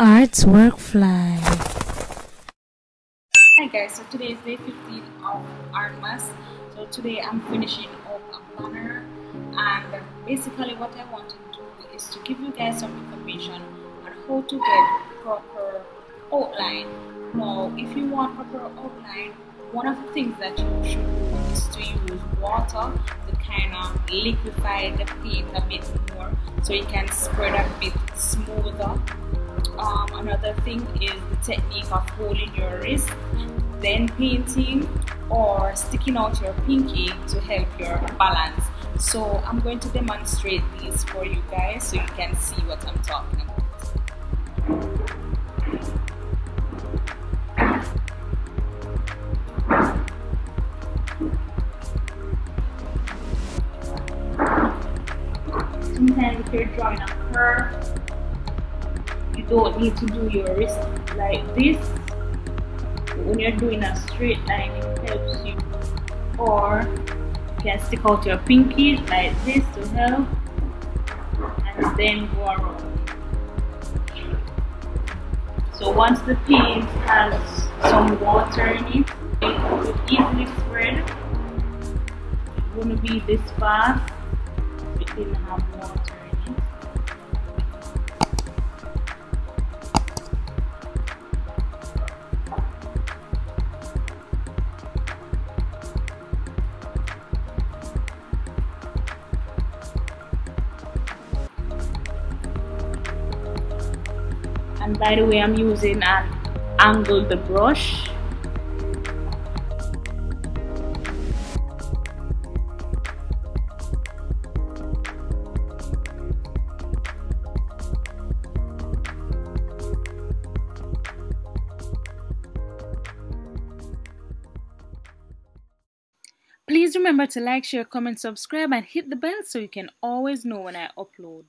Arts Workfly. Hi guys, so today is day 15 of Artmas. So today I'm finishing up a planner, and basically what I want to do is to give you guys some information on how to get proper outline. Now if you want proper outline, one of the things that you should do is to use water to kind of liquefy the paint a bit more so you can spread a bit smoother. Another thing is the technique of holding your wrist, then painting or sticking out your pinky to help your balance. So I'm going to demonstrate these for you guys so you can see what I'm talking about. Sometimes if you're drawing a curve, you don't need to do your wrist like this. When you're doing a straight line, it helps you. Or you can stick out your pinky like this to help, and then go around. So once the paint has some water in it, it will easily spread. It wouldn't be this fast if it didn't have water in it. And by the way, I'm using an angled brush. Please remember to like, share, comment, subscribe, and hit the bell so you can always know when I upload.